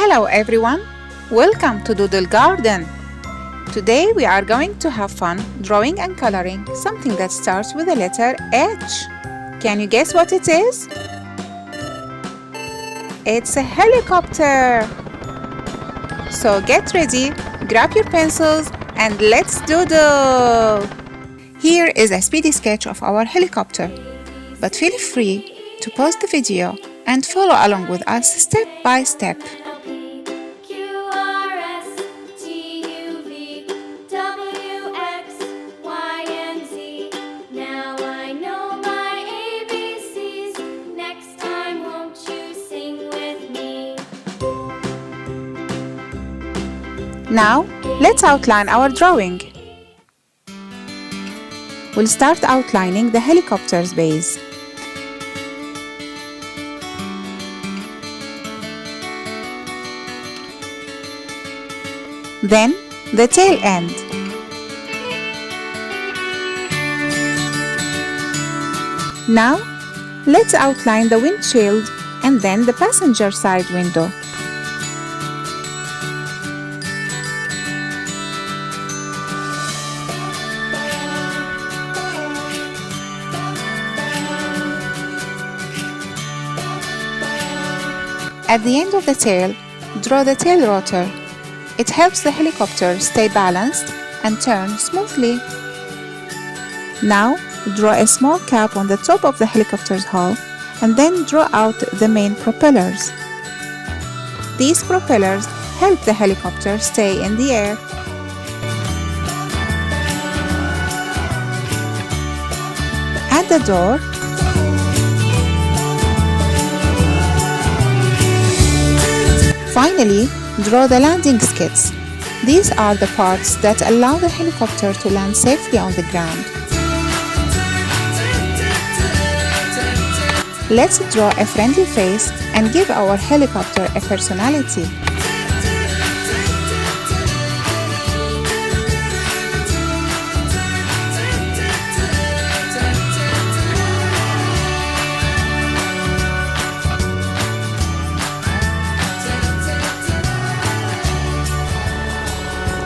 Hello everyone, welcome to Doodle Garden. Today we are going to have fun drawing and coloring something that starts with the letter H. Can you guess what it is? It's a helicopter. So get ready, grab your pencils and let's doodle. Here is a speedy sketch of our helicopter, but feel free to pause the video and follow along with us step by step. Now, let's outline our drawing. We'll start outlining the helicopter's base. Then, the tail end. Now, let's outline the windshield and then the passenger side window. At the end of the tail, draw the tail rotor. It helps the helicopter stay balanced and turn smoothly. Now, draw a small cap on the top of the helicopter's hull and then draw out the main propellers. These propellers help the helicopter stay in the air. Add the door. Finally, draw the landing skids. These are the parts that allow the helicopter to land safely on the ground. Let's draw a friendly face and give our helicopter a personality.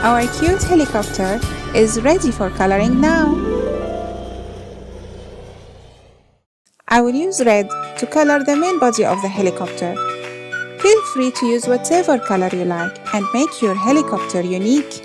Our cute helicopter is ready for coloring now. I will use red to color the main body of the helicopter. Feel free to use whatever color you like and make your helicopter unique.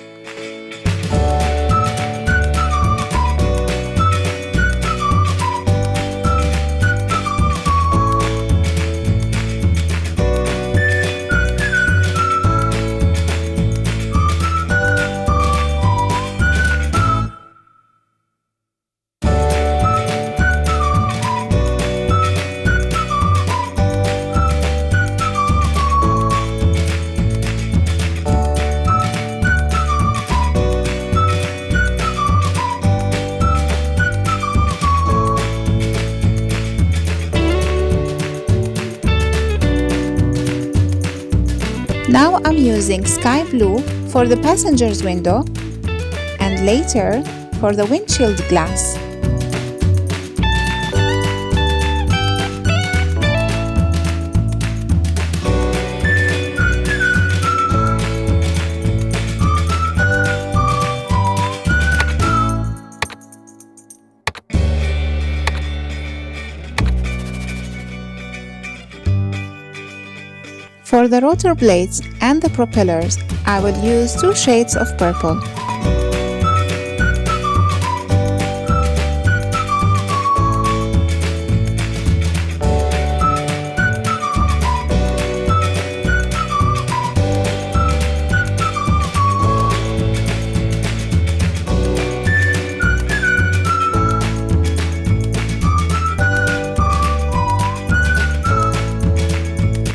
Now I'm using sky blue for the passenger's window and later for the windshield glass. For the rotor blades and the propellers, I will use 2 shades of purple.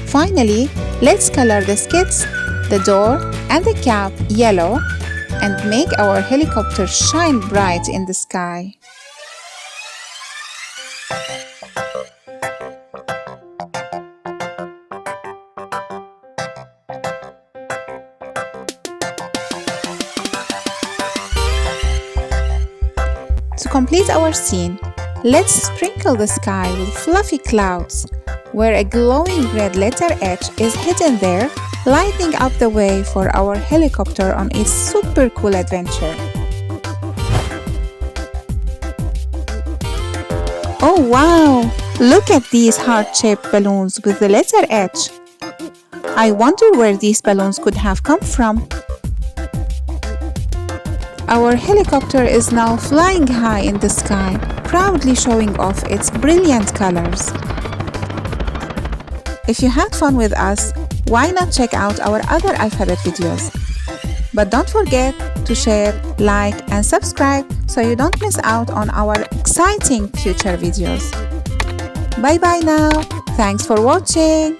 Finally, let's color the skids, the door, and the cap yellow and make our helicopter shine bright in the sky. To complete our scene, let's sprinkle the sky with fluffy clouds. Where a glowing red letter H is hidden there, lighting up the way for our helicopter on its super cool adventure. Oh wow! Look at these heart-shaped balloons with the letter H. I wonder where these balloons could have come from. Our helicopter is now flying high in the sky, proudly showing off its brilliant colors. If you had fun with us, why not check out our other alphabet videos? But don't forget to share, like, and subscribe so you don't miss out on our exciting future videos. Bye bye now. Thanks for watching.